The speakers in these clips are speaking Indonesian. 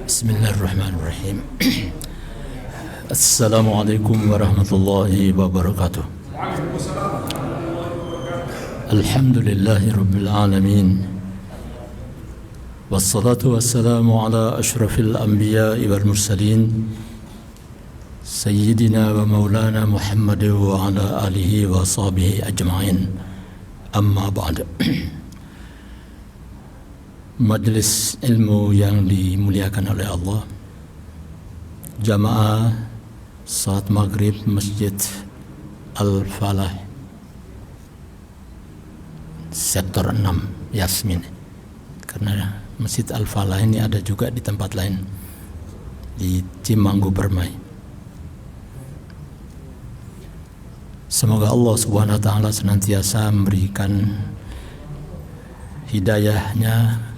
Bismillahirrahmanirrahim. Assalamualaikum warahmatullahi wabarakatuh. Alhamdulillahi rabbil alamin. Wassalatu wassalamu ala ashrafil anbiya'i wal mursalin Sayyidina wa maulana Muhammad wa ala alihi wa sahbihi ajma'in. Amma ba'd. Majlis ilmu yang dimuliakan oleh Allah, jamaah saat maghrib Masjid Al-Falah Sektor 6 Yasmin, karena Masjid Al-Falah ini ada juga di tempat lain di Cimanggu Permai. Semoga Allah Subhanahu wa taala senantiasa memberikan hidayahnya,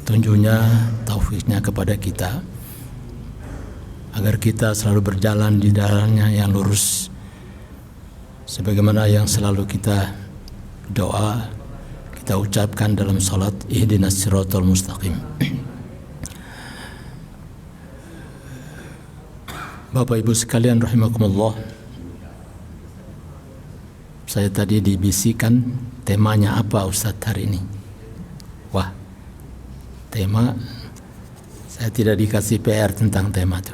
petunjuknya, taufiknya kepada kita, agar kita selalu berjalan di jalannya yang lurus, sebagaimana yang selalu kita doa, kita ucapkan dalam salat, ihdinas siratal mustaqim. Bapak Ibu sekalian rahimakumullah, saya tadi dibisikkan temanya apa Ustadz hari ini. Wah, tema, saya tidak dikasih PR tentang tema itu,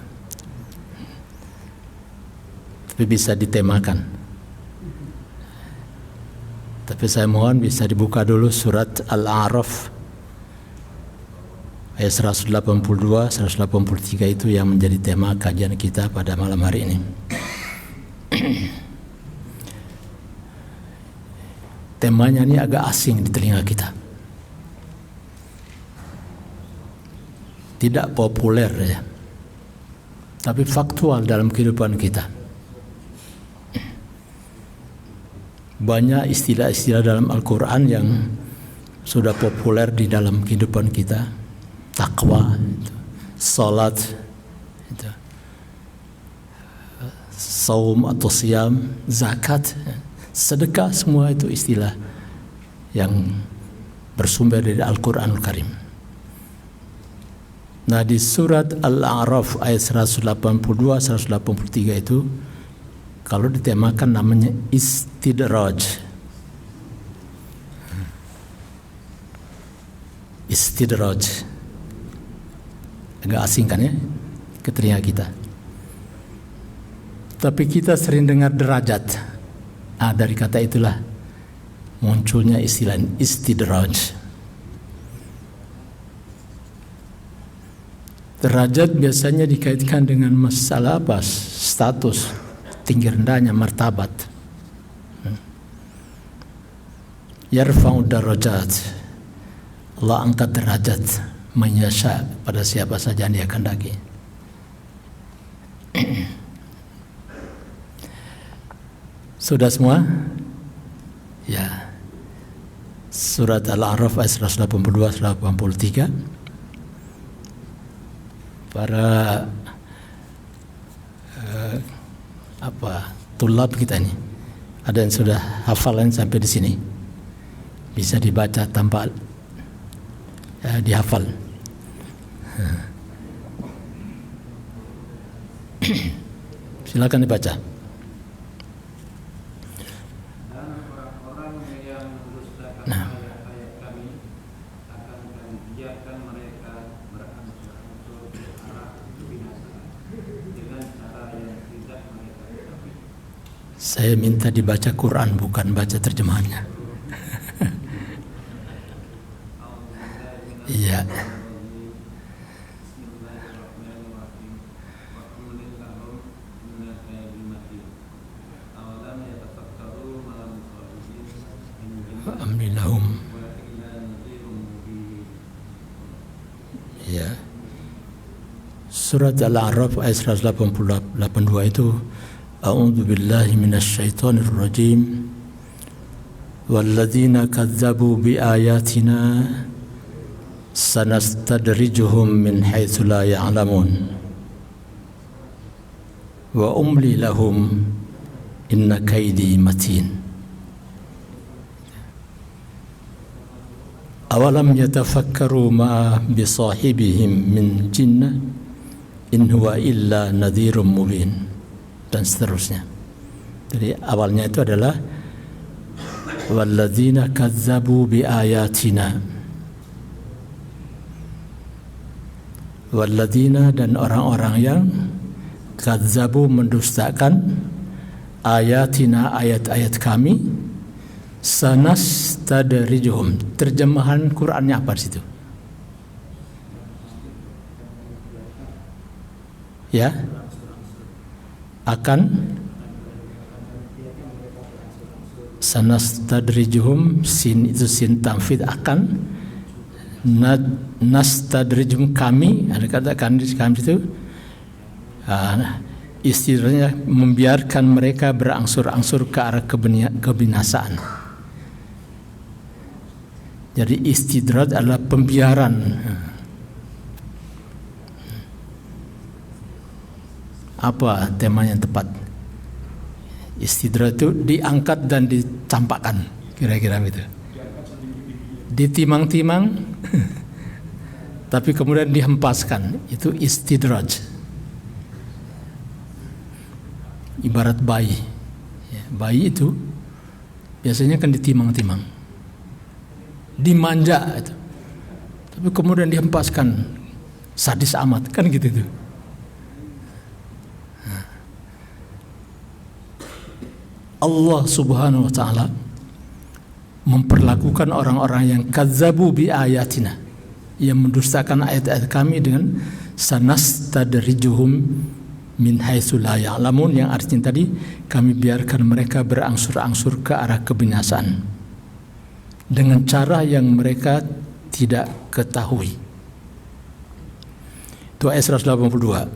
tapi bisa ditemakan. Tapi saya mohon bisa dibuka dulu surat Al-A'raf ayat 182, 183 itu yang menjadi tema kajian kita pada malam hari ini. Temanya ini agak asing di telinga kita, tidak populer ya, tapi faktual dalam kehidupan kita. Banyak istilah-istilah dalam Al-Quran yang sudah populer di dalam kehidupan kita. Takwa, salat, saum atau siam, zakat, sedekah, semua itu istilah yang bersumber dari Al-Quranul Karim. Nah, di surat Al-A'raf ayat 182, 183 itu kalau ditemakan namanya istidraj. Istidraj. Agak asing kan ya ke telinga kita. Tapi kita sering dengar derajat. Dari kata itulah munculnya istilah istidraj. Derajat biasanya dikaitkan dengan masalah apa? Status, tinggi rendahnya, martabat. Yarfa'u darajat. Allah angkat derajat mayyasha pada siapa saja yang Dia kehendaki. Sudah semua? Ya. Surat Al-A'raf ayat 182, 183. Para tulab kita ini, ada yang sudah hafalan sampai di sini, bisa dibaca tanpa dihafal. Silakan dibaca. Saya minta dibaca Quran, bukan baca terjemahannya. Iya. Amrilahum. Ya. Surat Al-A'raf ayat 182 itu, A'udzu billahi minasyaitonir rajim. Walladzina kadzdzabu biayatina sanastadrijuhum min haitsu la ya'lamun. Wa umli lahum inna kaidi matin. Awalam yatafakkaru ma bisahibihim min jinnah in huwa illa nadhirum mubin, dan seterusnya. Jadi awalnya itu adalah walladzina kazzabu bi ayatina, walladzina, dan orang-orang yang kazzabu, mendustakan, ayatina, ayat-ayat kami, sanastadrijuhum. Terjemahan Qur'annya apa di situ? Ya, akan sanastadrijuhum, sin itu sin tamfid, akan nastadrijuhum, kami, ada kata kami itu istilahnya membiarkan mereka berangsur-angsur ke arah kebinasaan. Jadi istidraj adalah pembiaran. Apa temanya yang tepat? Istidraj itu diangkat dan dicampakkan, kira-kira gitu. Ditimang-timang tapi kemudian dihempaskan, itu istidraj. Ibarat bayi. Bayi itu biasanya kan ditimang-timang, dimanja itu, tapi kemudian dihempaskan, sadis amat kan gitu tuh. Allah Subhanahu wa taala memperlakukan orang-orang yang kazzabu bi ayatina, yang mendustakan ayat-ayat kami, dengan sanastadrijuhum min haitsu la ya'lamun, yang artinya tadi kami biarkan mereka berangsur-angsur ke arah kebinasaan dengan cara yang mereka tidak ketahui. Itu ayat 182.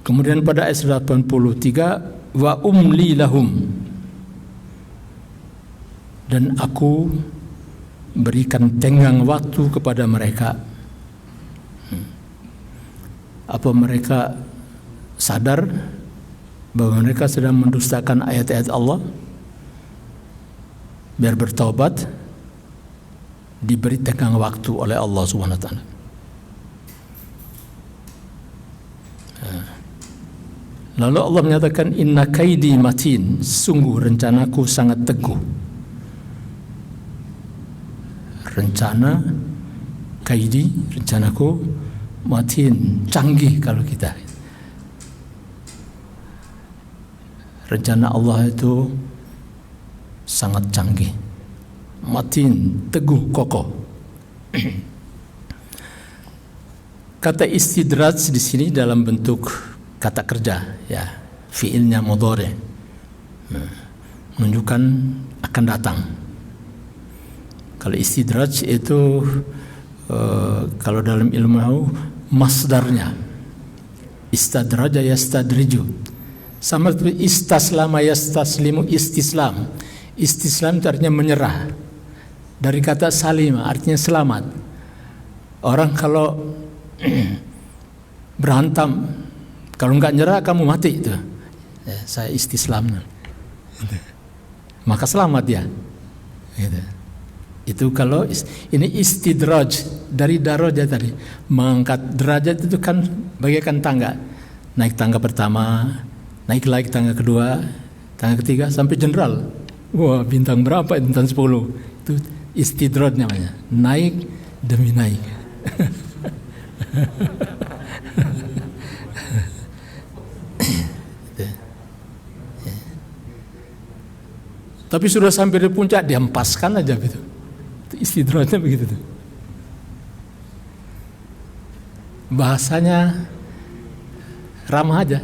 Kemudian pada ayat 183, wa umli lahum, dan aku berikan tenggang waktu kepada mereka. Apa mereka sadar bahwa mereka sedang mendustakan ayat-ayat Allah? Biar bertaubat, diberi tenggang waktu oleh Allah Subhanahu wa taala. Lalu Allah menyatakan inna kaidi matin, sungguh rencanaku sangat teguh. Rencana kaidi, rencanaku, matin, canggih kalau kita. Rencana Allah itu sangat canggih, matin, teguh, kokoh. Kata istidraj di sini dalam bentuk kata kerja, ya, fiilnya mudhari, menunjukkan akan datang. Kalau istidraj itu kalau dalam ilmu masdarnya istadraja yastadriju, sama seperti istaslama yastaslimu, istislam. Istislam itu artinya menyerah, dari kata salima, artinya selamat. Orang kalau berhantam, kalau nggak nyerah kamu mati itu. Ya, saya istislam, maka selamat ya. Gitu. Itu kalau ini istidraj dari darajat tadi, mengangkat derajat itu kan bagaikan tangga. Naik tangga pertama, naik lagi tangga kedua, tangga ketiga sampai jenderal. Wah, bintang berapa? Bintang 10. Itu istidraj namanya. Naik demi naik. Tapi sudah sampai di puncak, dihempaskan aja gitu. Istidrajnya begitu tuh. Bahasanya ramah aja.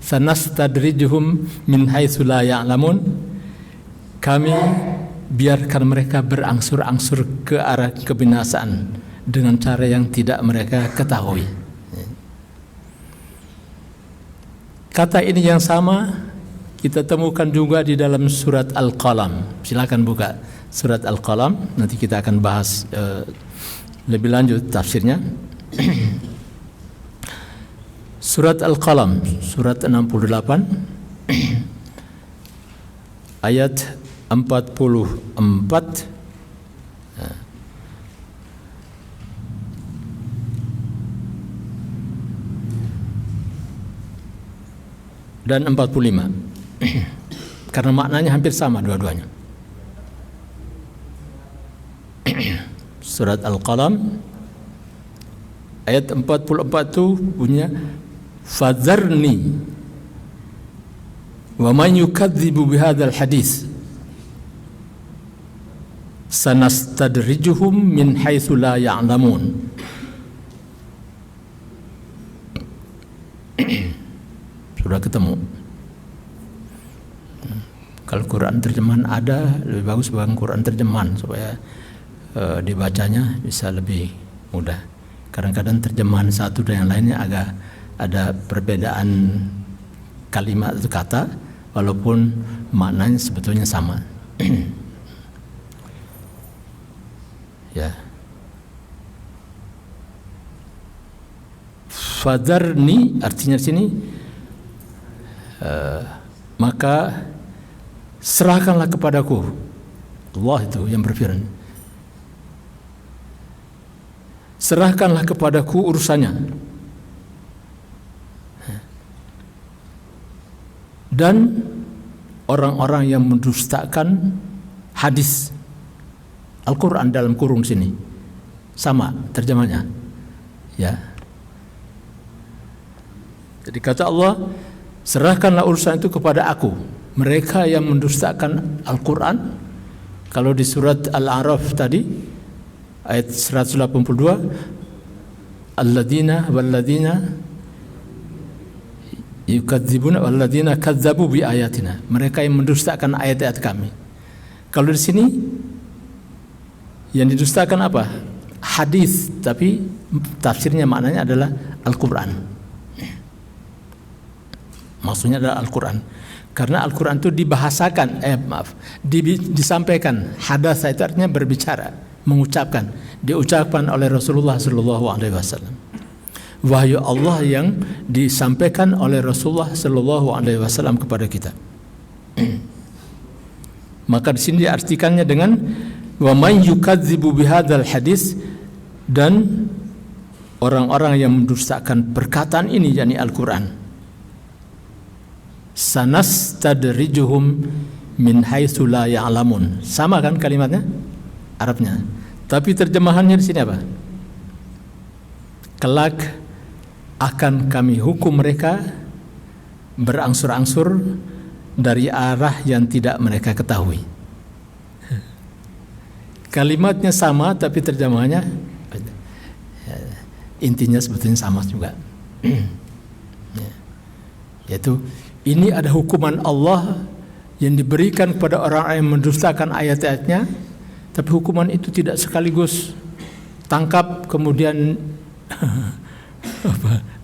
Sanastadrijuhum min haitsu la ya'lamun. Kami biarkan mereka berangsur-angsur ke arah kebinasaan dengan cara yang tidak mereka ketahui. Kata ini yang sama kita temukan juga di dalam surat Al-Qalam. Silakan buka surat Al-Qalam, nanti kita akan bahas lebih lanjut tafsirnya. Surat Al-Qalam, surat 68 ayat 44 dan 45. Karena maknanya hampir sama dua-duanya. Surat Al-Qalam ayat 44 itu bunyinya fadzarni wa man yukadzibu bihadzal hadis sanastadrijuhum min haitsu la ya'lamun. Sudah ketemu. Kalau Quran terjemahan ada, lebih bagus bang Quran terjemahan supaya dibacanya bisa lebih mudah. Kadang-kadang terjemahan satu dan yang lainnya agak ada perbedaan kalimat atau kata, walaupun maknanya sebetulnya sama. Ya. Fadarni artinya di sini maka serahkanlah kepadaku. Allah itu yang berfirman. Serahkanlah kepadaku urusannya. Dan orang-orang yang mendustakan hadis Al-Quran dalam kurung sini sama terjemahnya. Ya. Jadi kata Allah, serahkanlah urusan itu kepada aku. Mereka yang mendustakan Al-Quran, kalau di surat Al-A'raf tadi ayat 182, alladzina walladzina yukadzibuna walladzina kadzabu bi ayatina, mereka yang mendustakan ayat-ayat kami. Kalau di sini yang didustakan apa? Hadis, tapi tafsirnya maknanya adalah Al-Quran. Maksudnya adalah Al-Quran. Karena Al-Quran itu dibahasakan, disampaikan. Hadasa itu artinya berbicara, mengucapkan, diucapkan oleh Rasulullah Sallallahu Alaihi Wasallam. Wahyu Allah yang disampaikan oleh Rasulullah Sallallahu Alaihi Wasallam kepada kita. Maka di sini diartikannya dengan wa man yukadzibu bihadzal hadis, dan orang-orang yang mendustakan perkataan ini, yakni Al-Quran. Sanastadrijuhum min haitsu la ya'lamun. Sama kan kalimatnya Arabnya. Tapi terjemahannya di sini apa? Kelak akan kami hukum mereka berangsur-angsur dari arah yang tidak mereka ketahui. Kalimatnya sama tapi terjemahannya intinya sebetulnya sama juga. Yaitu ini ada hukuman Allah yang diberikan kepada orang yang mendustakan ayat-ayatnya, tapi hukuman itu tidak sekaligus tangkap kemudian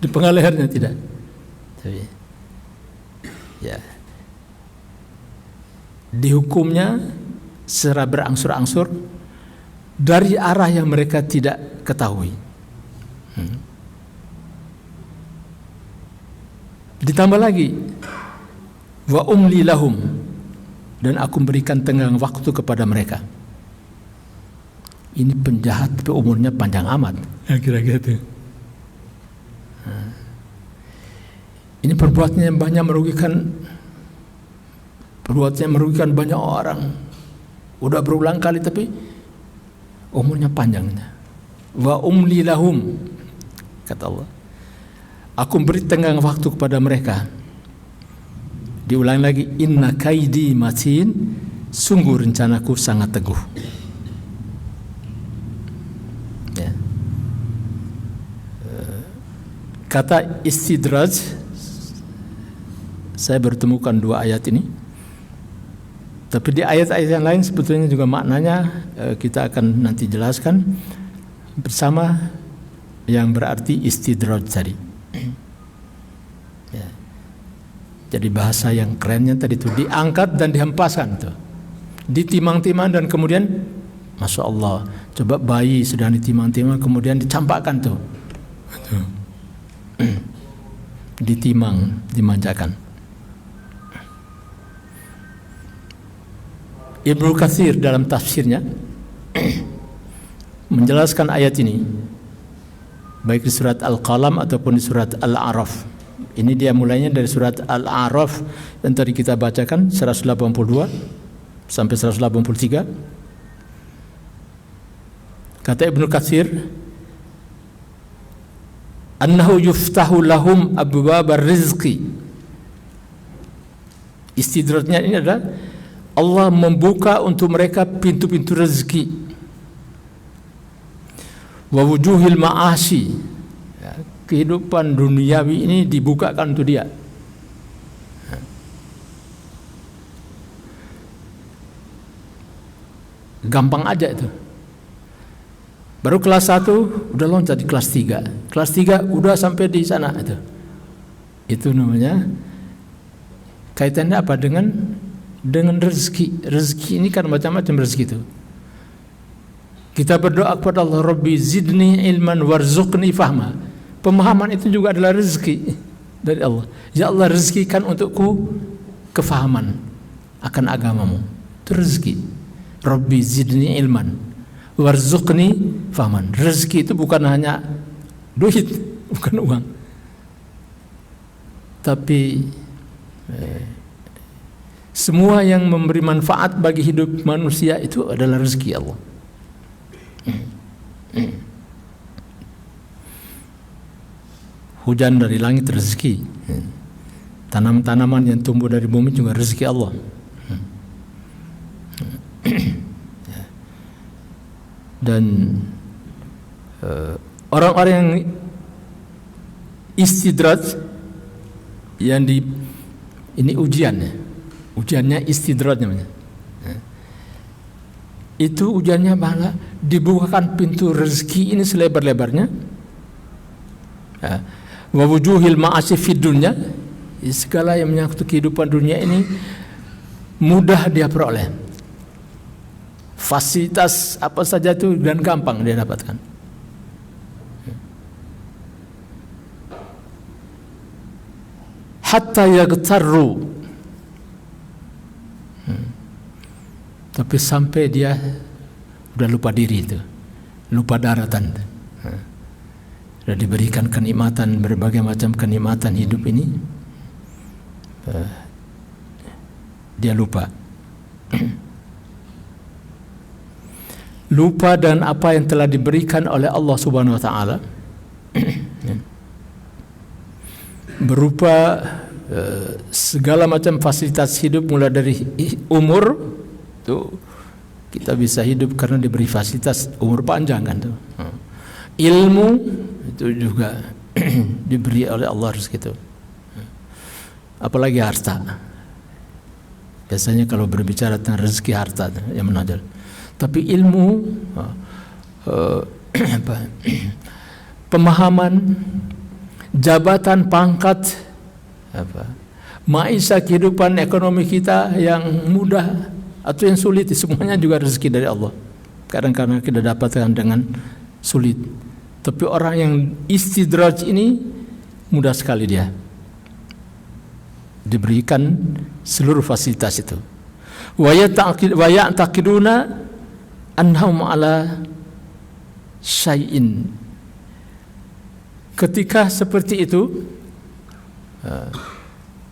dipenggal lehernya, tidak. Tapi ya, dihukumnya secara berangsur-angsur dari arah yang mereka tidak ketahui. Ditambah lagi, wa umli lahum, dan aku berikan tenggang waktu kepada mereka. Ini penjahat tapi umurnya panjang amat, kira-kira itu. Ini perbuatannya yang banyak merugikan, banyak orang. Udah berulang kali tapi umurnya panjangnya. Wa umli lahum, kata Allah, aku beri tenggang waktu kepada mereka. Diulang lagi, inna kaidi matin, sungguh rencanaku sangat teguh. Ya. Kata istidraj, saya bertemukan dua ayat ini. Tapi di ayat-ayat yang lain sebetulnya juga maknanya kita akan nanti jelaskan bersama yang berarti istidraj tadi. Ya. Jadi bahasa yang kerennya tadi itu diangkat dan dihempaskan tuh, ditimang-timang dan kemudian, masya Allah, coba bayi sedang ditimang-timang kemudian dicampakkan tuh, ditimang, dimanjakan. Ibnu Katsir dalam tafsirnya menjelaskan ayat ini baik di surat Al-Qalam ataupun di surat Al-A'raf, Ini dia mulainya dari surat Al-A'raf yang tadi kita bacakan 182 sampai 183. Kata Ibnu Katsir, annahu yuftahu lahum abwabar rizqi. Istidrajnya ini adalah Allah membuka untuk mereka pintu-pintu rezeki. Wa wujuhil ma'ashi, kehidupan duniawi ini dibukakan untuk dia. Gampang aja itu. Baru kelas 1 udah loncat di kelas 3. Kelas 3 udah sampai di sana itu. Itu namanya kaitannya apa dengan rezeki. Rezeki ini kan macam-macam rezeki itu. Kita berdoa kepada Allah, Rabbi zidni ilman warzuqni fahma. Pemahaman itu juga adalah rezeki dari Allah. Ya Allah, rezekikan untukku kefahaman akan agamamu. Itu rezeki. Rabbi zidni ilman warzuqni fahman. Rezeki itu bukan hanya duit, bukan uang. Tapi semua yang memberi manfaat bagi hidup manusia itu adalah rezeki Allah. Hujan dari langit rezeki. Tanam-tanaman yang tumbuh dari bumi juga rezeki Allah. Dan orang-orang yang istidraj, yang ini ujiannya istidraj namanya. Itu ujiannya malah dibukakan pintu rezeki ini selebar-lebarnya. Wa wujuhil ma'asi fid dunya, segala yang menyangkut kehidupan dunia ini mudah dia peroleh. Fasilitas apa saja itu dan gampang dia dapatkan. Hatta yaghtarru, tapi sampai dia udah lupa diri itu, lupa daratan. Sudah diberikan kenikmatan, berbagai macam kenikmatan hidup ini, dia lupa. Lupa dan apa yang telah diberikan oleh Allah Subhanahu wa taala berupa segala macam fasilitas hidup, mulai dari umur tuh kita bisa hidup karena diberi fasilitas umur panjang kan tuh. Ilmu itu juga diberi oleh Allah gitu. Apalagi harta. Biasanya kalau berbicara tentang rezeki harta yang menonjol. Tapi ilmu, pemahaman, jabatan, pangkat, maisha, kehidupan ekonomi kita yang mudah atau yang sulit, semuanya juga rezeki dari Allah. Kadang-kadang kita dapatkan dengan sulit. Tapi orang yang istidraj ini mudah sekali dia diberikan seluruh fasilitas itu. Wa ya'taqiduna annahum ala syai'in. Ketika seperti itu,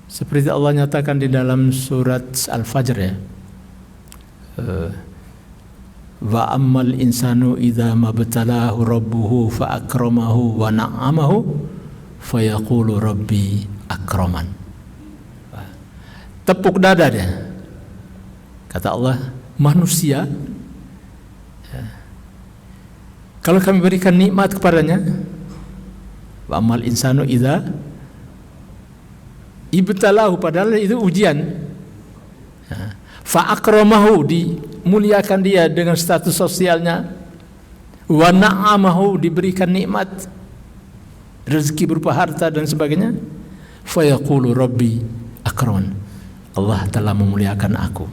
seperti Allah nyatakan di dalam surat Al-Fajr ya, wa ammal insanu idza mabtalahu rabbuhu fa akramahu wa na'amahu fa yaqulu rabbi akraman. Tepuk dada dia. Kata Allah, manusia kalau kami berikan nikmat kepadanya, wa amal insanu idza ibtalahu, padahal itu ujian, fa akramahu, dimuliakan dia dengan status sosialnya, wa na'amahu, diberikan nikmat rezeki berupa harta dan sebagainya, fa yaqulu rabbi akraman, Allah telah memuliakan aku.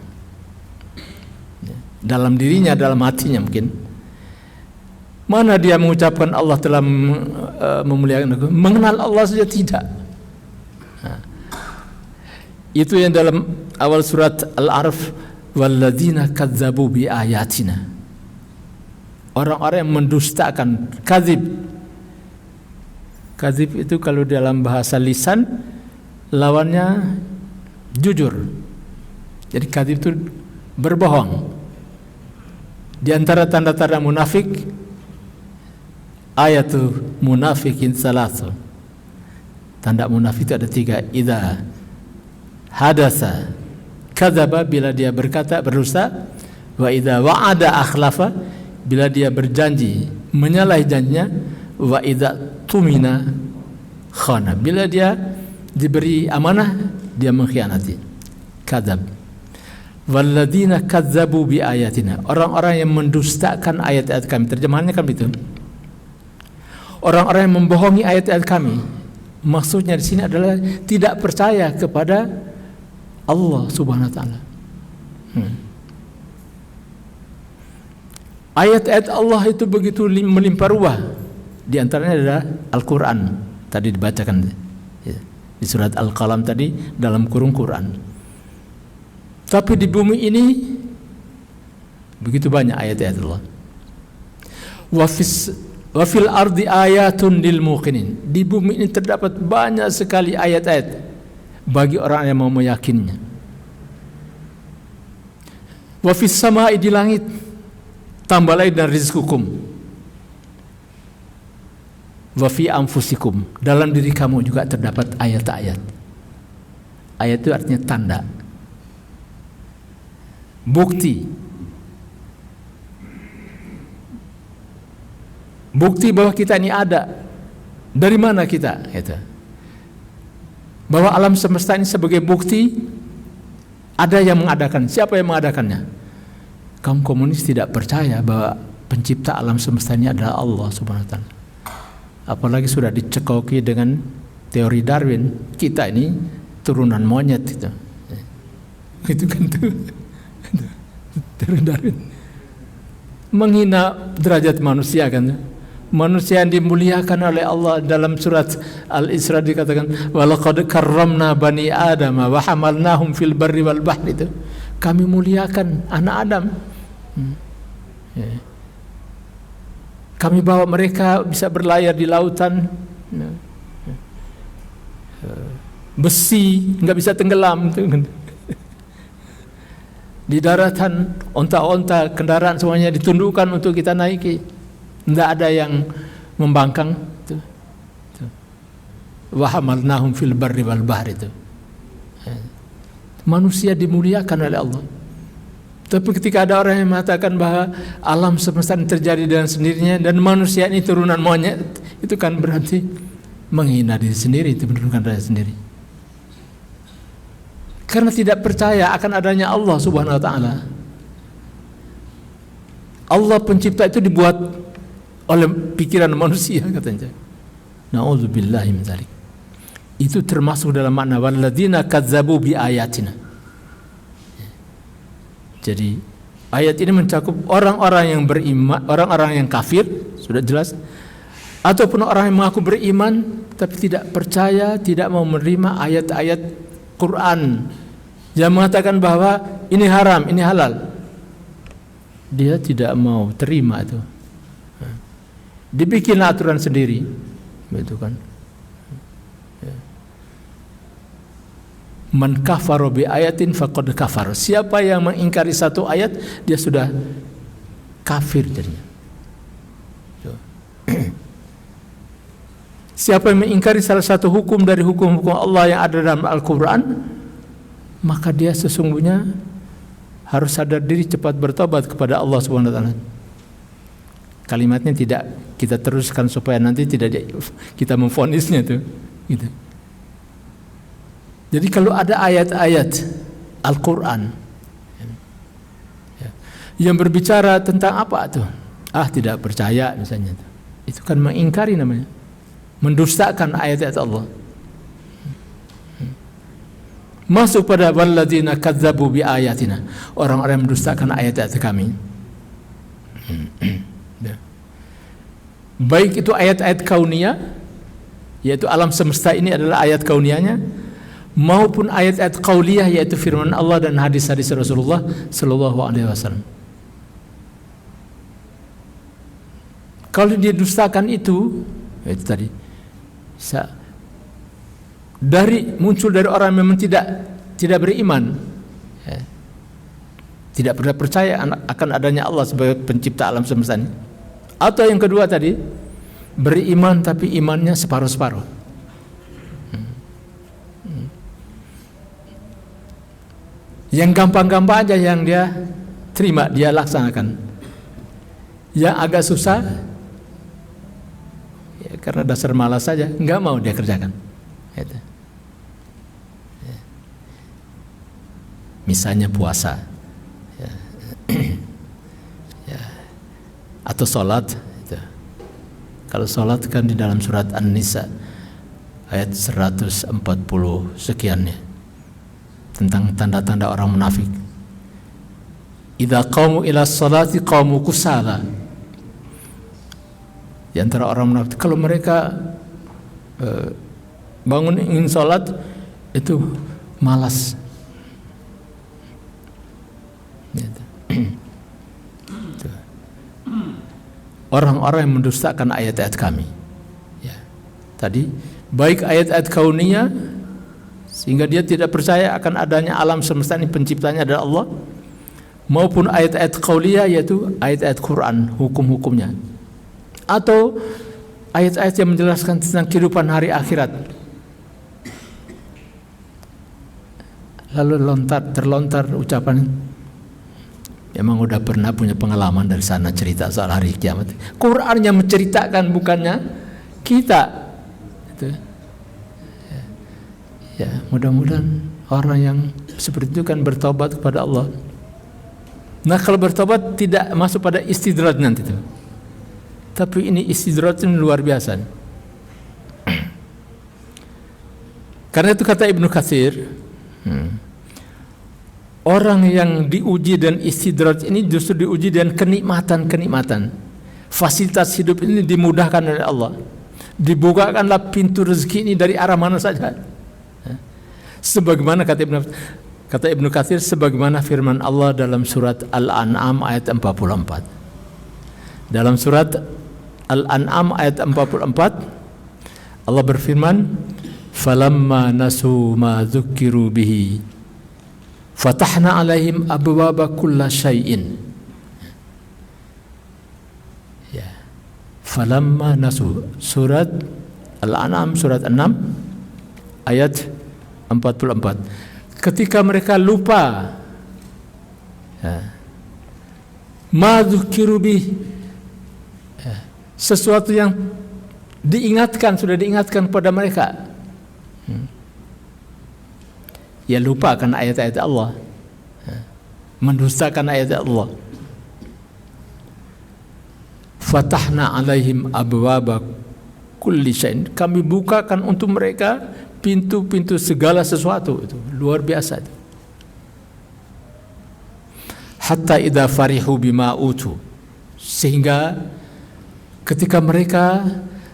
Dalam dirinya, dalam hatinya mungkin. Mana dia mengucapkan Allah telah memuliakan aku? Mengenal Allah saja tidak. Itu yang dalam awal surat Al-A'raf, walladzina kadzabu bi ayatina. Orang-orang yang mendustakan, kadzib. Kadzib itu kalau dalam bahasa lisan lawannya jujur. Jadi kadzib itu berbohong. Di antara tanda-tanda munafik, ayatul munafikin salasun. Tanda munafik itu ada 3. Idza hadasa kadzaba, bila dia berkata berdusta, wa idza wa'ada akhlafa, bila dia berjanji menyalahi janjinya, wa idza tumina khana, bila dia diberi amanah dia mengkhianati. Kadzab. Walladzina kadzabu bi ayatina, orang-orang yang mendustakan ayat-ayat kami. Terjemahannya kan begitu. Orang-orang yang membohongi ayat-ayat kami. Maksudnya di sini adalah tidak percaya kepada Allah Subhanahu wa taala. Ayat-ayat Allah itu begitu melimpah ruah. Di antaranya adalah Al-Qur'an. Tadi dibacakan di surat Al-Qalam tadi dalam kurung Quran. Tapi di bumi ini begitu banyak ayat-ayat Allah. Wa fil ardi ayatun lil muqinin. Di bumi ini terdapat banyak sekali ayat-ayat bagi orang yang mau meyakinnya. Wa fis samai, di langit, tambah lagi dan rizqukum. Wa fi anfusikum, dalam diri kamu juga terdapat ayat-ayat. Ayat itu artinya tanda, bukti. Bukti bahwa kita ini ada. Dari mana kita? Gitu. Bahwa alam semesta ini sebagai bukti ada yang mengadakan. Siapa yang mengadakannya? Kaum komunis tidak percaya bahwa pencipta alam semesta ini adalah Allah Subhanahu wa taala. Apalagi sudah dicekoki dengan teori Darwin, kita ini turunan monyet itu. Itu kan tuh. Teori Darwin. Menghina derajat manusia kan. Manusia yang dimuliakan oleh Allah. Dalam surat Al-Isra dikatakan, walaqad karramna bani Adam wa hamalnahum fil barri wal bahri. Itu kami muliakan anak Adam. Kami bawa mereka bisa berlayar di lautan, besi nggak bisa tenggelam. Di daratan onta-onta, kendaraan semuanya ditundukkan untuk kita naiki. Tidak ada yang membangkang. Wa hamalnahum fil barri wal bahri. Itu manusia dimuliakan oleh Allah. Tapi ketika ada orang yang mengatakan bahwa alam semesta ini terjadi dengan sendirinya dan manusia ini turunan monyet, itu kan berarti menghina diri sendiri, itu menurunkan diri sendiri. Karena tidak percaya akan adanya Allah Subhanahu wa taala. Allah pencipta itu dibuat oleh pikiran manusia katanya. Nauzubillahi min dzalik. Itu termasuk dalam makna walladzina kadzabu bi ayatina. Jadi ayat ini mencakup orang-orang yang beriman, orang-orang yang kafir, sudah jelas, ataupun orang yang mengaku beriman tapi tidak percaya, tidak mau menerima ayat-ayat Quran yang mengatakan bahwa ini haram, ini halal. Dia tidak mau terima itu. Dibikin aturan sendiri, begitu kan? Man kafara bi ayatin faqad kafar. Siapa yang mengingkari satu ayat, dia sudah kafir jadinya. Siapa yang mengingkari salah satu hukum dari hukum-hukum Allah yang ada dalam Al-Quran, maka dia sesungguhnya harus sadar diri, cepat bertobat kepada Allah Subhanahu wa taala. Kalimatnya tidak kita teruskan supaya nanti tidak kita memvonisnya tuh, gitu. Jadi kalau ada ayat-ayat Al-Quran yang berbicara tentang apa tuh? Tidak percaya misalnya, itu kan mengingkari namanya, mendustakan ayat-ayat Allah. Masuk pada walladzina kadzabu bi ayatina, orang-orang yang mendustakan ayat-ayat kami. Baik itu ayat-ayat kauniyah, yaitu alam semesta ini adalah ayat kauniyahnya, maupun ayat-ayat qauliyah, yaitu firman Allah dan hadis-hadis Rasulullah sallallahu alaihi wasallam. Kalau dia dustakan itu tadi, bisa muncul dari orang yang memang tidak beriman, tidak pernah percaya akan adanya Allah sebagai pencipta alam semesta ini. Atau yang kedua tadi, beriman tapi imannya separuh-separuh. Yang gampang-gampang aja yang dia terima, dia laksanakan. Yang agak susah, ya karena dasar malas saja, nggak mau dia kerjakan. Gitu. Misalnya puasa, atau sholat. Gitu. Kalau sholat kan di dalam surat An-Nisa ayat 140 sekiannya, tentang tanda-tanda orang munafik. Idza qamu ila sholati qamu kusala. Di antara orang munafik, kalau mereka bangun ingin sholat itu malas. Gitu. Orang-orang yang mendustakan ayat-ayat kami. Ya. Tadi baik ayat-ayat kauniyah sehingga dia tidak percaya akan adanya alam semesta ini penciptanya adalah Allah, maupun ayat-ayat qauliyah yaitu ayat-ayat Quran, hukum-hukumnya, atau ayat-ayat yang menjelaskan tentang kehidupan hari akhirat. Lalu terlontar ucapan, emang udah pernah punya pengalaman dari sana cerita soal hari kiamat. Quran yang menceritakan, bukannya kita. Itu. Ya, mudah-mudahan orang yang seperti itu kan bertobat kepada Allah. Nah, kalau bertobat tidak masuk pada istidraj nanti itu. Tapi ini istidraj ini luar biasa. Karena itu kata Ibnu Katsir, orang yang diuji dan istidraj ini justru diuji dengan kenikmatan-kenikmatan. Fasilitas hidup ini dimudahkan oleh Allah. Dibukakanlah pintu rezeki ini dari arah mana saja. Sebagaimana kata Ibnu Katsir, sebagaimana firman Allah dalam surat Al-An'am ayat 44. Dalam surat Al-An'am ayat 44 Allah berfirman, "Falamma nasu ma dzukkiru bihi fatahna 'alaihim abwaaba kulli syai'in." Ya. Falamma nasu, surat Al-An'am surat 6 ayat 44. Ketika mereka lupa, ma dzukiru bih, sesuatu yang sudah diingatkan kepada mereka, ya lupa akan ayat-ayat Allah, mendustakan ayat Allah. Fatahna alaihim abwaaba kulli syai'in, kami bukakan untuk mereka pintu-pintu segala sesuatu. Itu luar biasa itu. Hatta idza farihu bima utu, sehingga ketika mereka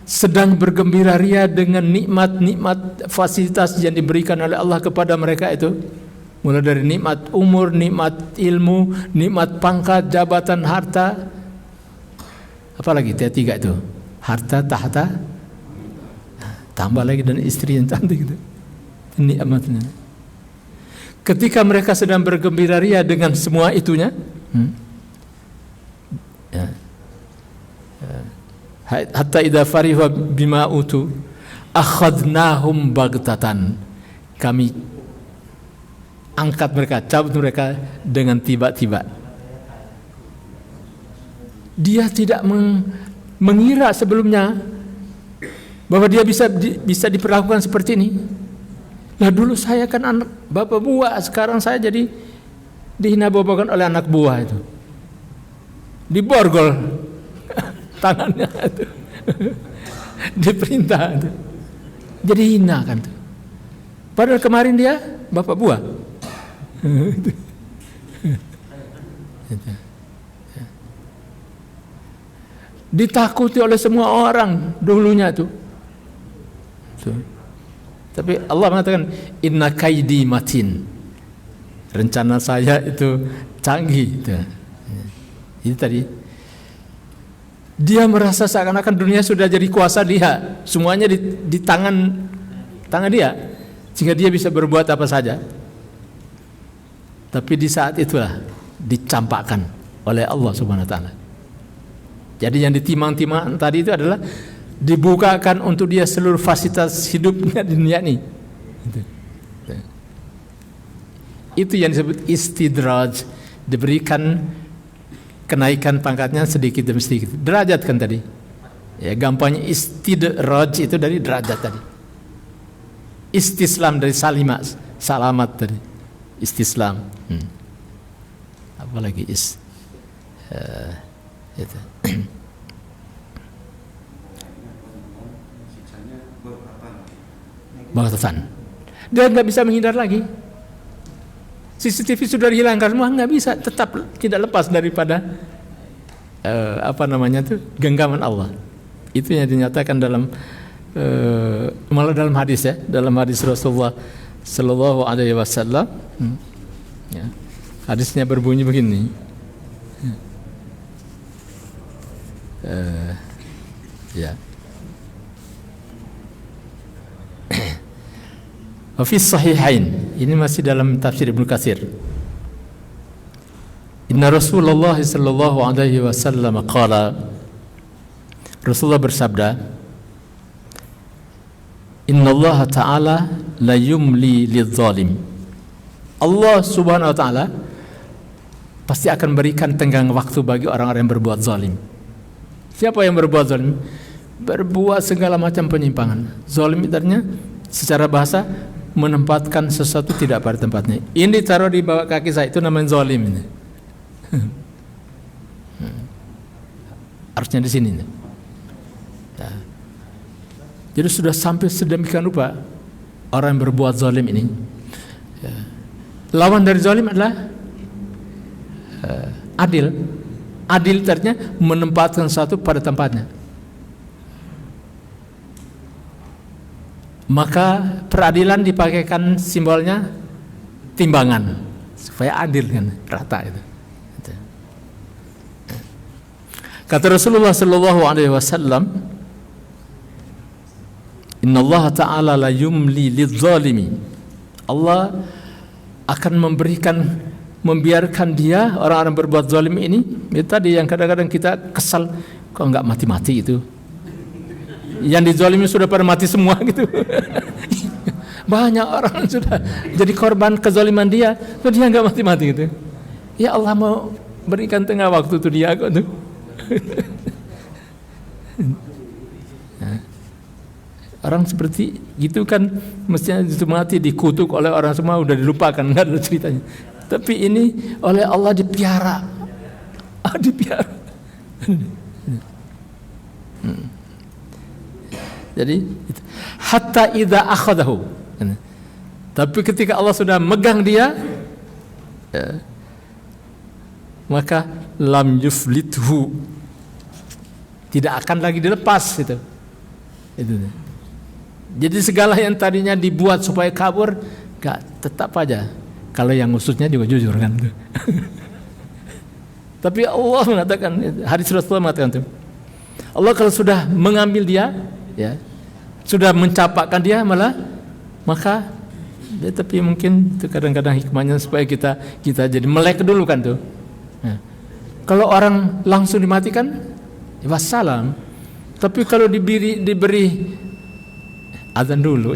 sedang bergembira ria dengan nikmat-nikmat fasilitas yang diberikan oleh Allah kepada mereka itu, mulai dari nikmat umur, nikmat ilmu, nikmat pangkat, jabatan, harta, apalagi tiga itu, harta, tahta, tambah lagi dan istri yang cantik itu. Nikmatnya. Ketika mereka sedang bergembira ria dengan semua itunya, hatta idza farihu bima utu akhadnahum baghtatan, kami angkat mereka, cabut mereka dengan tiba-tiba. Dia tidak mengira sebelumnya bahwa dia bisa diperlakukan seperti ini. Lah dulu saya kan anak bapak buah, sekarang saya jadi dihina-bobokan oleh anak buah itu. Diborgol tangannya itu. Diperintah itu. Jadi hina kan tuh. Padahal kemarin dia bapak buah. Ditakuti oleh semua orang dulunya tuh. Tapi Allah mengatakan inna kaidi matin, rencana saya itu canggih. Itu tadi Dia merasa seakan-akan dunia sudah jadi kuasa dia, semuanya di tangan dia, sehingga dia bisa berbuat apa saja. Tapi di saat itulah dicampakkan oleh Allah Subhanahu wa taala. Jadi yang ditimang-timang tadi itu adalah dibukakan untuk dia seluruh fasilitas hidupnya di dunia ini. Itu yang disebut istidraj, diberikan kenaikan pangkatnya sedikit demi sedikit. Derajat kan tadi. Ya, gampangnya istidraj itu dari derajat tadi. Istislam dari salamat tadi. Istislam. Apa lagi itu. Baghtatan. Dia nggak bisa menghindar lagi. CCTV sudah dihilangkan semua, nggak bisa, tetap tidak lepas daripada genggaman Allah. Itu yang dinyatakan dalam malah dalam hadis ya, dalam hadis Rasulullah Sallallahu Alaihi Wasallam. Ya. Hadisnya berbunyi begini. Ya. Fi sahihain, ini masih dalam tafsir Ibnu Katsir. Inna Rasulullah sallallahu alaihi wasallam qala, Rasulullah bersabda, Inna Allah Ta'ala la yumli lidzalim. Allah Subhanahu wa taala pasti akan berikan tenggang waktu bagi orang-orang yang berbuat zalim. Siapa yang berbuat zalim? Berbuat segala macam penyimpangan. Zalim artinya secara bahasa menempatkan sesuatu tidak pada tempatnya. Ini ditaruh di bawah kaki saya, itu namanya zalim ini. Harusnya di sini. Ya. Jadi sudah sampai sedemikian rupa orang yang berbuat zalim ini. Ya. Lawan dari zalim adalah adil. Adil artinya menempatkan sesuatu pada tempatnya. Maka peradilan dipakaikan simbolnya timbangan supaya adil kan, rata itu. Kata Rasulullah sallallahu alaihi wasallam, Inna Allah Ta'ala la yumli lidzalimi. Allah akan membiarkan dia, orang-orang berbuat zalim ini. Itu tadi yang kadang-kadang kita kesal, kok enggak mati-mati itu. Yang dizalimi sudah pada mati semua gitu. Banyak orang sudah jadi korban kezaliman dia, kok dia enggak mati-mati gitu. Ya Allah mau berikan tengah waktu itu dia kok tuh. Orang seperti gitu kan mestinya itu mati, dikutuk oleh orang semua, udah dilupakan, enggak ada ceritanya. Tapi ini oleh Allah dipiara. Dipiara. Jadi hatta idza akhadahu. Tapi ketika Allah sudah megang dia, ya, maka lam yuflithu, tidak akan lagi dilepas itu. Jadi segala yang tadinya dibuat supaya kabur, enggak, tetap aja. Kalau yang khususnya juga jujur kan. Tapi Allah mengatakan, hadis Rasulullah mengatakan itu, Allah kalau sudah mengambil dia, ya, sudah mencampakkan dia malah, maka ya, tapi mungkin itu kadang-kadang hikmahnya supaya kita jadi melek dulu kan tuh. Ya. Kalau orang langsung dimatikan, ya wassalam. Tapi kalau diberi azan dulu.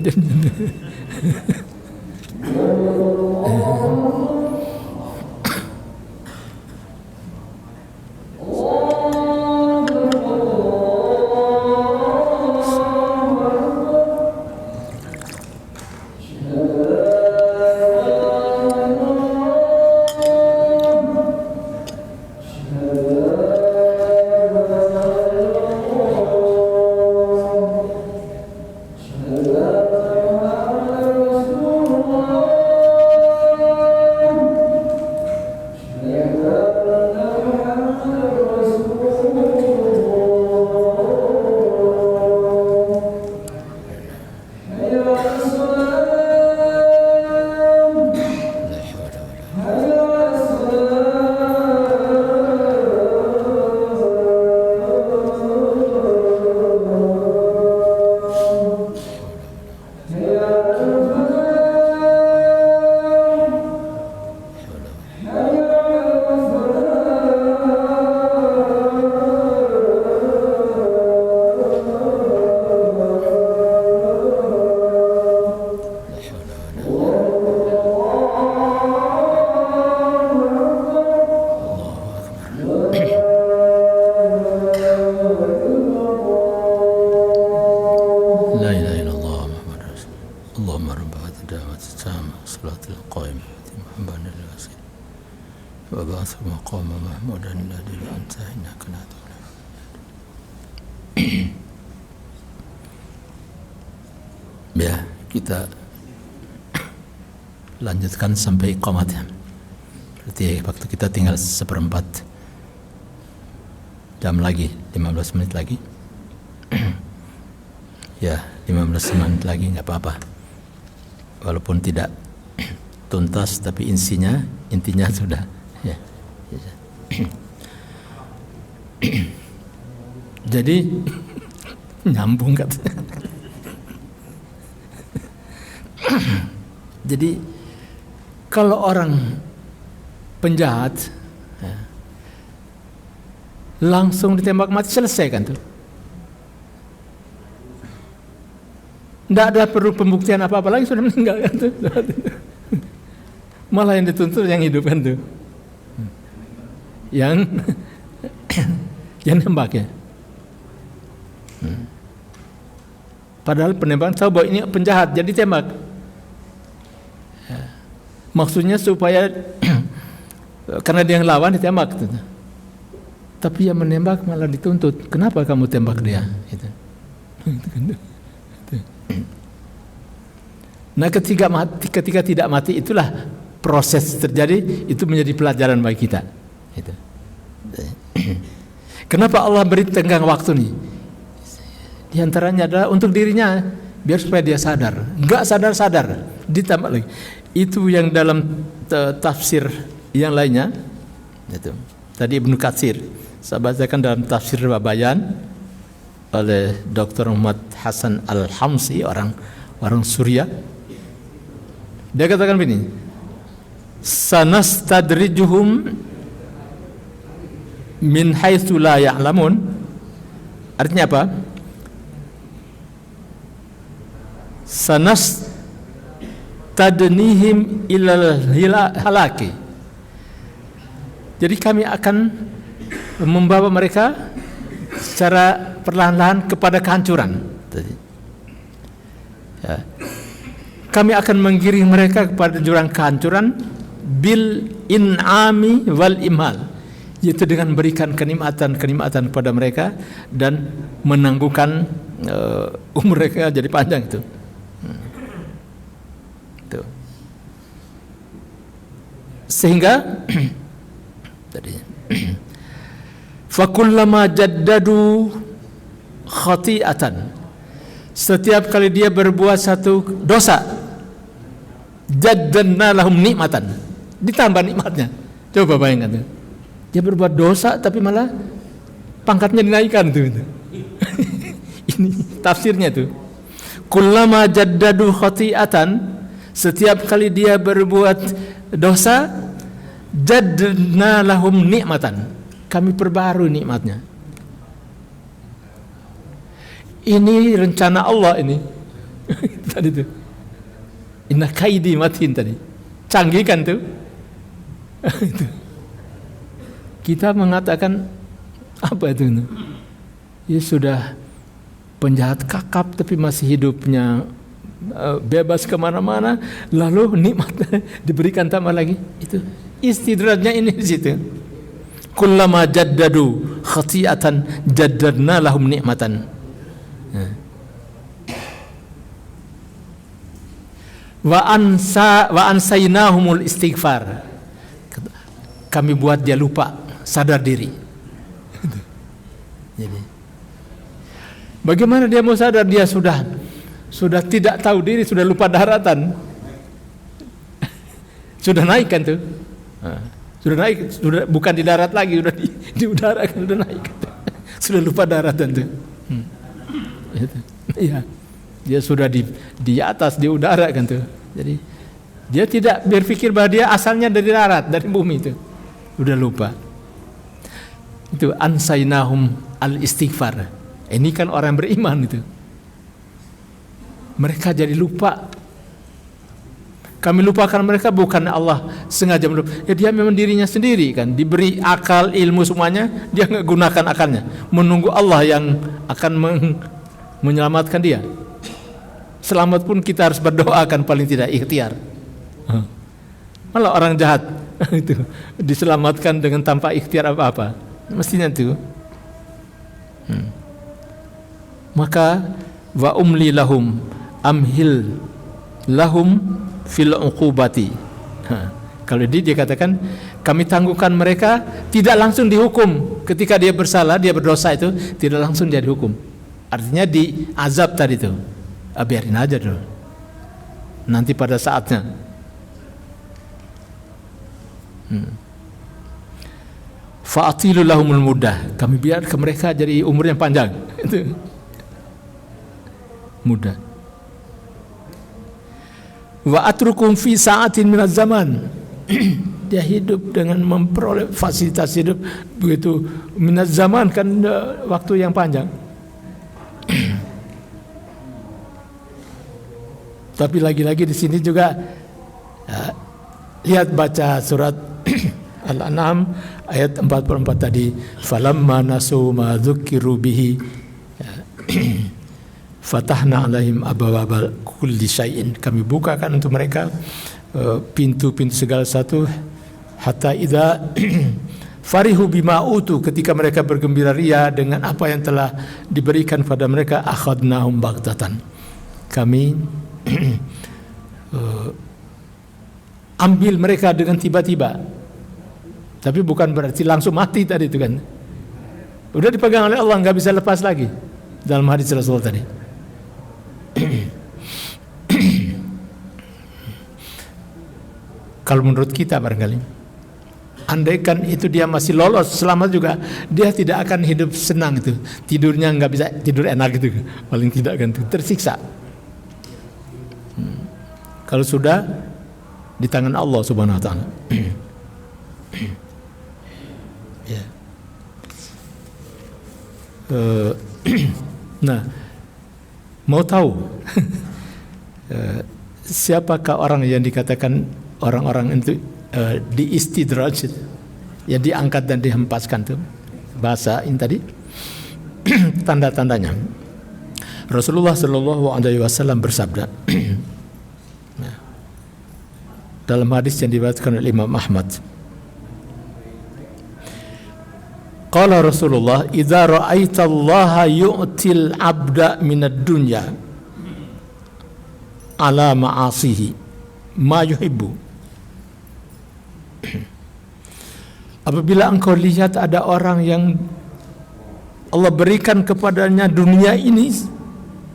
Ya, kita lanjutkan sampai iqamatnya. Berarti waktu kita tinggal 1/4 jam lagi, 15 menit lagi. Ya, 15 menit lagi nggak apa-apa. Walaupun tidak tuntas, tapi intinya sudah. Ya. Jadi nyambung katanya. Jadi kalau orang penjahat ya, langsung ditembak mati, selesai kan tuh. Tidak ada perlu pembuktian apa-apa lagi, sudah meninggal kan tuh. Malah yang dituntut yang hidup kan tuh, yang nembak ya. Padahal penembakan tahu bahwa ini penjahat, jadi tembak. Maksudnya supaya karena dia yang lawan ditembak gitu. Tapi yang menembak malah dituntut. Kenapa kamu tembak dia? Gitu. Nah, ketika tidak mati, itulah proses terjadi. Itu menjadi pelajaran bagi kita. Gitu. Kenapa Allah beri tenggang waktu nih? Di antaranya adalah untuk dirinya, biar supaya dia sadar. Enggak sadar, ditambah lagi. Itu yang dalam tafsir yang lainnya. Itu. Tadi Ibnu Katsir, saya bacakan dalam tafsir Bayan oleh Dr. Muhammad Hasan Al-Hamsi, orang Suriah. Dia katakan begini, sanastadrijuhum min haitsu la ya'lamun. Artinya apa? Sanastadnihim ilal halaki. Jadi kami akan membawa mereka secara perlahan-lahan kepada kehancuran. Ya. Kami akan menggiring mereka kepada jurang kehancuran bil in'ami wal imal, yaitu dengan berikan kenikmatan kepada mereka dan menangguhkan umur mereka jadi panjang itu. Tuh. Sehingga tadi fakullama jaddadu khati'atan, setiap kali dia berbuat satu dosa, jaddanna lahum nikmatan, ditambah nikmatnya. Coba bayangkan tuh. Dia berbuat dosa tapi malah pangkatnya dinaikkan tuh. Ini tafsirnya tuh. Kullama jaddadu khati'atan, setiap kali dia berbuat dosa, jaddanna lahum nikmatan, kami perbarui nikmatnya. Ini rencana Allah ini. Tadi tuh. Inna kaidi matin tadi. Canggih kan tuh? Kita mengatakan apa itu? Ya sudah penjahat kakap tapi masih hidupnya bebas kemana-mana, lalu nikmat diberikan tambah lagi. Itu istidrajnya ini di situ. Kullama jaddadu khati'atan jaddadna lahum nikmatan. Wa ansainahumul istighfar, kami buat dia lupa sadar diri. Jadi bagaimana dia mau sadar? Dia sudah tidak tahu diri, sudah lupa daratan. Sudah naik kan tuh, sudah naik, sudah bukan di darat lagi, sudah di udara kan, sudah naik, sudah lupa daratan tuh. Iya. Dia sudah di atas, di udara kan tuh. Jadi dia tidak berpikir bahwa dia asalnya dari darat, dari bumi itu. Udah lupa. Itu ansainahum al-istighfar. Ini kan orang beriman itu. Mereka jadi lupa. Kami lupakan mereka, bukan Allah sengaja melupakan. Ya dia memang dirinya sendiri kan, diberi akal, ilmu semuanya, dia nggak gunakan akalnya. Menunggu Allah yang akan menyelamatkan dia. Selamat pun kita harus berdoa kan, paling tidak ikhtiar. Malah orang jahat itu diselamatkan dengan tanpa ikhtiar apa-apa. Mestinya itu. Maka wa umli lahum amhil lahum fil uqubati. Kalau dia katakan kami tangguhkan mereka, tidak langsung dihukum ketika dia bersalah, dia berdosa itu tidak langsung dia dihukum. Artinya di azab tadi itu. Biarin aja dulu. Nanti pada saatnya. Fa'atilu lahumul mudah. Kami biarkan mereka jadi umurnya panjang. Itu mudah. Wa atrukum fi sa'atin minaz zaman. Dia hidup dengan memperoleh fasilitas hidup begitu minaz zaman kan waktu yang panjang. Tapi lagi-lagi di sini juga lihat baca surat Al-An'am ayat 44 tadi, falamma nasu ma dzukiru bihi fatahna alaihim abwaaba kulli syai'in. Kami bukakan untuk mereka pintu-pintu segala satu, hatta idza farihu bima utu, ketika mereka bergembira ria dengan apa yang telah diberikan pada mereka, akhadnahum baghtatan. Kami ambil mereka dengan tiba-tiba. Tapi bukan berarti langsung mati tadi itu kan. Udah dipegang oleh Allah, nggak bisa lepas lagi. Dalam hadis Rasulullah tadi. Kalau menurut kita barangkali, andaikan itu dia masih lolos selamat juga, dia tidak akan hidup senang itu. Tidurnya nggak bisa tidur enak gitu. Paling tidak kan itu tersiksa. Kalau sudah di tangan Allah Subhanahu wa taala. Ya. Nah, mau tahu siapakah orang yang dikatakan orang-orang itu di istidraj, ya diangkat dan dihempaskan tuh bahasa ini tadi. Tanda-tandanya Rasulullah Shallallahu Alaihi Wasallam bersabda dalam hadis yang diriwayatkan oleh Imam Ahmad, qala Rasulullah, idza ra'aita Allah yu'til 'abda minad dunya ala ma'asihi ma yuhibbu. Apabila engkau lihat ada orang yang Allah berikan kepadanya dunia ini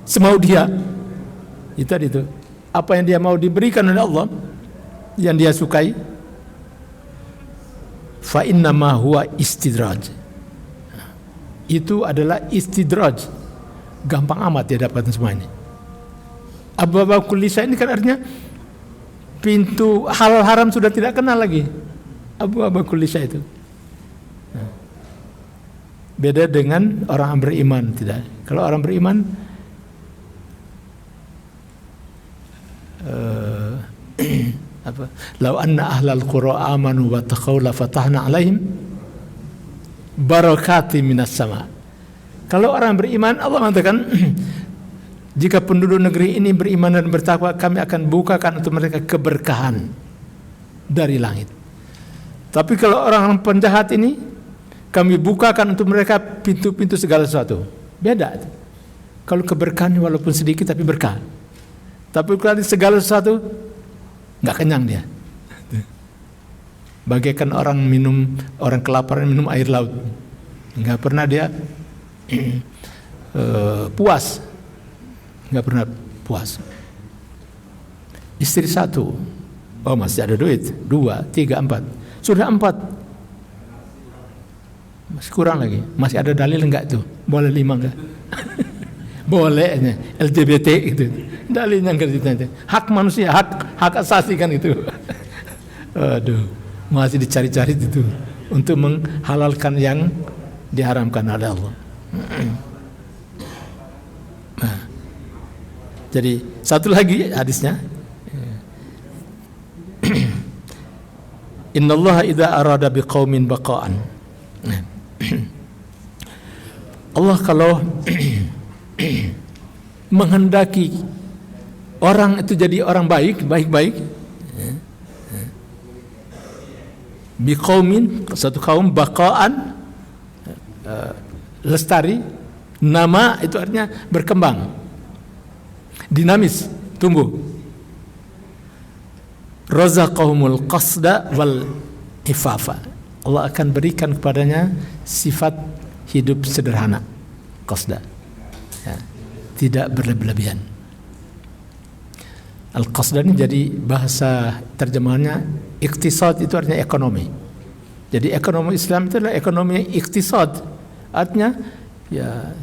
semau dia, itu apa yang dia mau diberikan oleh Allah, yang dia sukai, fa innama huwa istidraj. Itu adalah istidraj. Gampang amat dia dapatkan semua ini. Abwaba kulli syai' ini kan artinya pintu halal haram sudah tidak kenal lagi. Abwaba kulli syai' itu. Beda dengan orang beriman, tidak. Kalau orang beriman apa? Lau anna ahlal qura amanu wa taqaw la fatahna alaihim barakati minas sama. Kalau orang beriman, Allah mengatakan jika penduduk negeri ini beriman dan bertakwa, kami akan bukakan untuk mereka keberkahan dari langit. Tapi kalau orang penjahat ini, kami bukakan untuk mereka pintu-pintu segala sesuatu. Beda. Kalau keberkahan walaupun sedikit tapi berkah. Tapi kalau segala sesuatu nggak kenyang dia. Bagaikan orang kelaparan minum air laut, nggak pernah dia puas, nggak pernah puas. Istri satu, oh masih ada duit, 2, 3, 4, sudah 4, masih kurang lagi, masih ada dalil nggak tuh, boleh 5 nggak? bolehnya LGBT itu dalilnya gitu, hak manusia, hak asasi kan itu. Aduh, masih dicari-cari itu untuk menghalalkan yang diharamkan oleh Allah. Nah, jadi satu lagi hadisnya, innallaha idza arada biqaumin baqa'an. Allah kalau menghendaki orang itu jadi orang baik-baik, biqaumin, satu kaum, baqa'an, lestari, nama itu artinya berkembang, dinamis, tumbuh. Razaqahumul qasda wal ifafa. Allah akan berikan kepadanya sifat hidup sederhana, qasda, ya, tidak berlebihan. Al-qasda ini jadi bahasa terjemahannya iktisad, itu artinya ekonomi. Jadi ekonomi Islam itu adalah ekonomi iktisad, artinya ya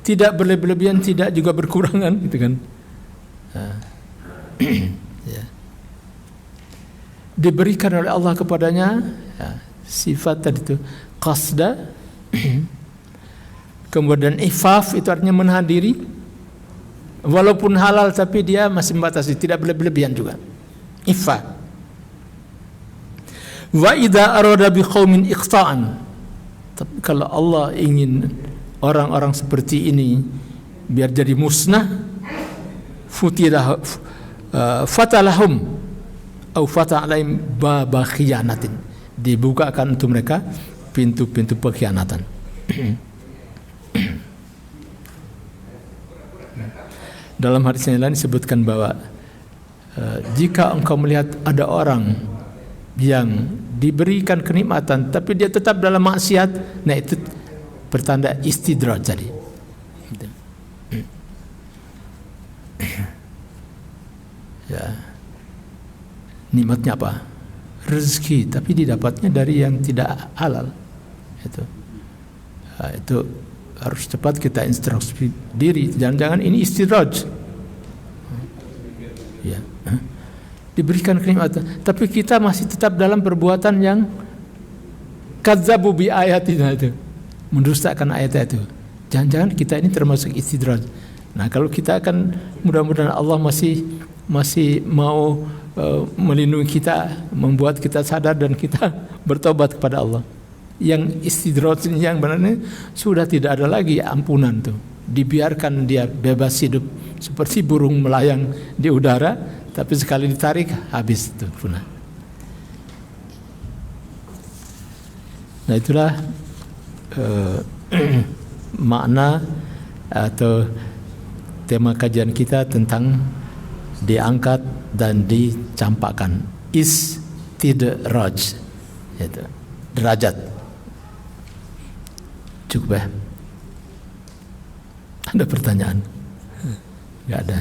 tidak berlebihan, tidak juga berkurangan, gitu kan. Ya. Diberikan oleh Allah kepadanya ya, sifat tadi itu qasda, kemudian ifaf itu artinya menahan diri, walaupun halal tapi dia masih membatasi, tidak berlebihan juga, ifaf. Wa idza arada biqaumin iqta'an, tapi kalau Allah ingin orang-orang seperti ini biar jadi musnah, fatalahum au fata'alaihim baba khiyanatin, dibukakan untuk mereka pintu-pintu pengkhianatan. Dalam hadis yang lain disebutkan bahwa jika engkau melihat ada orang yang diberikan kenikmatan tapi dia tetap dalam maksiat, nah itu pertanda istidraj tadi. Ya. Nikmatnya apa? Rezeki, tapi didapatnya dari yang tidak halal. Itu harus cepat kita introspeksi diri. Jangan-jangan ini istidraj. Ya. Diberikan kenikmatan, tapi kita masih tetap dalam perbuatan yang kadzabu bi ayatina, itu mendustakan ayat itu. Jangan-jangan kita ini termasuk istidraj. Nah, kalau kita akan, mudah-mudahan Allah masih mau melindungi kita, membuat kita sadar dan kita bertobat kepada Allah. Yang istidraj ini yang benarnya sudah tidak ada lagi ampunan tuh. Dibiarkan dia bebas hidup seperti burung melayang di udara, tapi sekali ditarik habis itu punah. Nah, itulah makna atau tema kajian kita tentang diangkat dan dicampakkan, istidraj, itu derajat. Cukup ya? Ada pertanyaan? Enggak ada.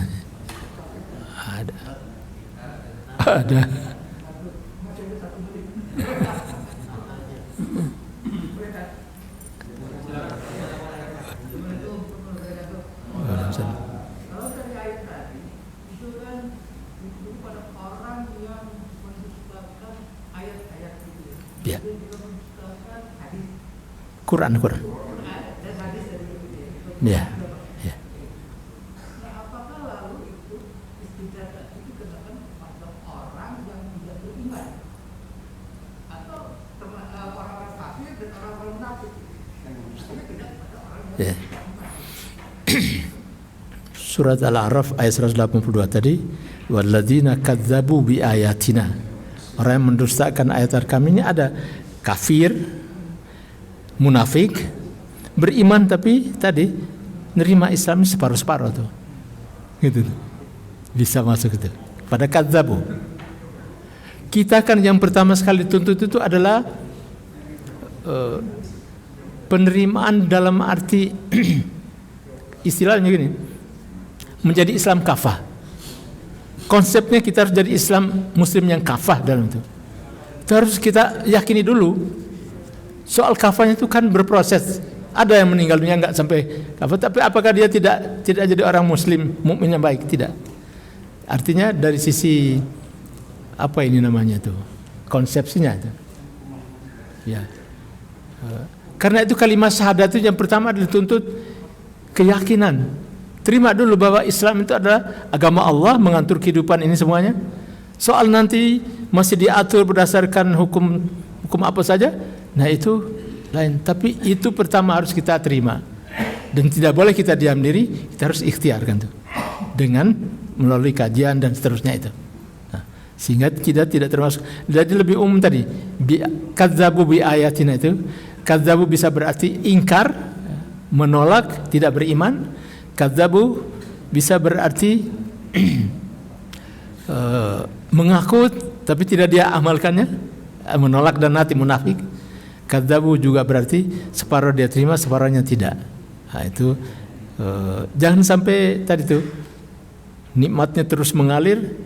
Ada. Ya. Quran. Ya. Ya. Ya. Surat Al-A'raf ayat 182 tadi, walladzina kadzabu bi ayatina, orang yang mendustakan ayat kami, ini ada kafir, munafik, beriman tapi tadi nerima Islam separuh-separuh tuh, gitu tuh. Bisa masuk itu pada kadzabu. Kita kan yang pertama sekali dituntut itu adalah penerimaan dalam arti istilahnya gini, menjadi Islam kafah. Konsepnya kita harus jadi Islam Muslim yang kafah dalam itu. Itu harus kita yakini dulu. Soal kafahnya itu kan berproses. Ada yang meninggal dunia nggak sampai kafir, tapi apakah dia tidak jadi orang muslim mukmin yang baik? Tidak. Artinya dari sisi apa ini namanya tuh, konsepsinya tuh. Ya. Karena itu kalimat syahadat itu yang pertama dituntut keyakinan. Terima dulu bahwa Islam itu adalah agama Allah, mengatur kehidupan ini semuanya. Soal nanti masih diatur berdasarkan hukum apa saja, nah itu lain. Tapi itu pertama harus kita terima, dan tidak boleh kita diam diri. Kita harus ikhtiarkan tuh dengan melalui kajian dan seterusnya itu. Nah, sehingga kita tidak termasuk. Jadi lebih umum tadi, kadzabu bi ayatina itu. Kadzabu bisa berarti ingkar, menolak, tidak beriman. Kadzabu bisa berarti mengaku tapi tidak dia amalkannya, menolak dan hati munafik. Kadzabu juga berarti separuh dia terima, separuhnya tidak. Nah, itu jangan sampai tadi tuh nikmatnya terus mengalir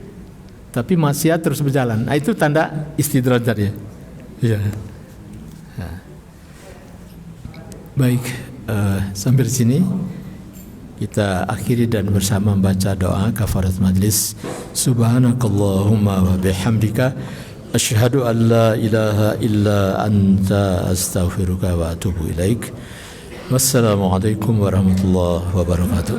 tapi maksiat terus berjalan. Nah, itu tanda istidraj tadi. Ya. Nah. Baik, sampai di sini kita akhiri dan bersama membaca doa kafarat majlis. Subhanakallahumma wa bihamdika asyhadu an la ilaha illa anta astaghfiruka wa atubu ilaik. Wassalamualaikum warahmatullahi wabarakatuh.